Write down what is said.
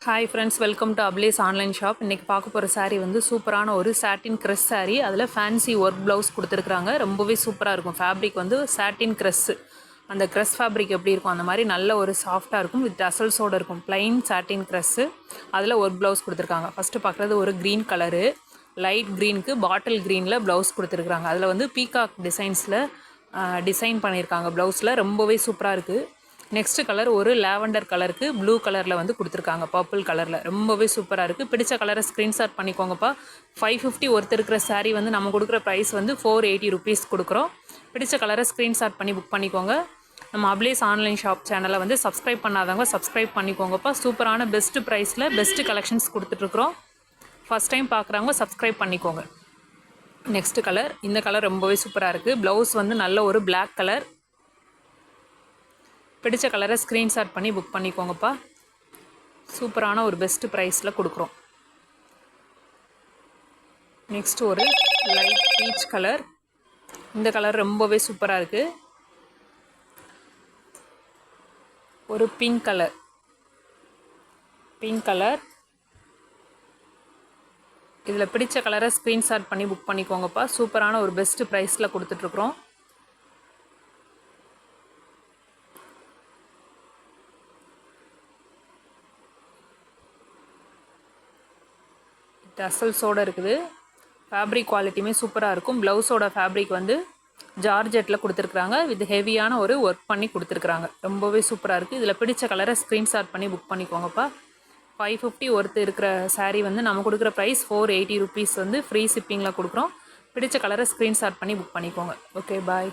Hi friends, welcome to அப்லேஸ் online shop. இன்றைக்கி பார்க்க போகிற saree வந்து சூப்பரான ஒரு சாட்டின் க்ரெஸ் saree. அதில் ஃபேன்சி ஒர்க் ப்ளவுஸ் கொடுத்துருக்குறாங்க. ரொம்பவே சூப்பராக இருக்கும். ஃபேப்ரிக் வந்து சாட்டின் க்ரெஸ்ஸு. அந்த க்ரெஸ் ஃபேப்ரிக் எப்படி இருக்கும் அந்த மாதிரி நல்ல ஒரு சாஃப்டாக இருக்கும். வித் டசல்ஸோடு இருக்கும். ப்ளைன் சாட்டின் க்ரெஸ்ஸு. அதில் ஒர்க் ப்ளவுஸ் கொடுத்துருக்காங்க. ஃபஸ்ட்டு பார்க்குறது ஒரு க்ரீன் கலரு, லைட் க்ரீனுக்கு பாட்டில் க்ரீனில் ப்ளவுஸ் கொடுத்துருக்குறாங்க. அதில் வந்து பீகாக் டிசைன்ஸில் டிசைன் பண்ணியிருக்காங்க. ப்ளவுஸில் ரொம்பவே சூப்பராக இருக்குது. நெக்ஸ்ட் கலர் ஒரு லாவெண்டர் கலருக்கு ப்ளூ கலரில் வந்து கொடுத்துருக்காங்க. பர்பிள் கலரில் ரொம்பவே சூப்பராக இருக்குது. பிடிச்ச கலரை ஸ்க்ரீன்ஷாட் பண்ணிக்கோங்கப்பா. 550 ஒருத்தர் இருக்கிற saree வந்து நம்ம கொடுக்குற ப்ரைஸ் வந்து 480 ருபீஸ் கொடுக்குறோம். பிடிச்ச கலரை ஸ்க்ரீன்ஷாட் பண்ணி புக் பண்ணிக்கோங்க. நம்ம அப்லேஸ் ஆன்லைன் ஷாப் சேனலை வந்து சப்ஸ்கிரைப் பண்ணாதவங்க சப்ஸ்கிரைப் பண்ணிக்கோங்கப்பா. சூப்பரான பெஸ்ட்டு ப்ரைஸில் பெஸ்ட்டு கலெக்ஷன்ஸ் கொடுத்துட்ருக்குறோம். ஃபஸ்ட் டைம் பார்க்குறவங்க சப்ஸ்கிரைப் பண்ணிக்கோங்க. நெக்ஸ்ட் கலர், இந்த கலர் ரொம்பவே சூப்பராக இருக்குது. ப்ளவுஸ் வந்து நல்ல ஒரு பிளாக் கலர். பிடிச்ச கலரை ஸ்க்ரீன்ஷாட் பண்ணி புக் பண்ணிக்கோங்கப்பா. சூப்பரான ஒரு பெஸ்ட்டு ப்ரைஸில் கொடுக்குறோம். நெக்ஸ்ட் ஒரு லைட் பீச் கலர். இந்த கலர் ரொம்பவே சூப்பராக இருக்குது. ஒரு பிங்க் கலர். இதில் பிடிச்ச கலரை ஸ்க்ரீன்ஷாட் பண்ணி புக் பண்ணிக்கோங்கப்பா. சூப்பரான ஒரு பெஸ்ட்டு ப்ரைஸில் கொடுத்துட்ருக்குறோம். டசல்ஸோடு இருக்குது. ஃபேப்ரிக் குவாலிட்டியுமே சூப்பராக இருக்கும். ப்ளவுஸோட ஃபேப்ரிக் வந்து ஜார்ஜெட்டில் கொடுத்துருக்குறாங்க. வித் ஹெவியான ஒரு ஒர்க் பண்ணி கொடுத்துருக்குறாங்க. ரொம்பவே சூப்பராக இருக்குது. இதில் பிடிச்ச கலரை ஸ்க்ரீன்ஷாட் பண்ணி புக் பண்ணிக்கோங்கப்பா. 550 ஒருத்தர் இருக்கிற saree வந்து நம்ம கொடுக்குற ப்ரைஸ் 480 ருபீஸ் வந்து ஃப்ரீ ஷிப்பிங்கில் கொடுக்குறோம். பிடிச்ச கலரை ஸ்க்ரீன்ஷாட் பண்ணி புக் பண்ணிக்கோங்க. ஓகே, பாய்.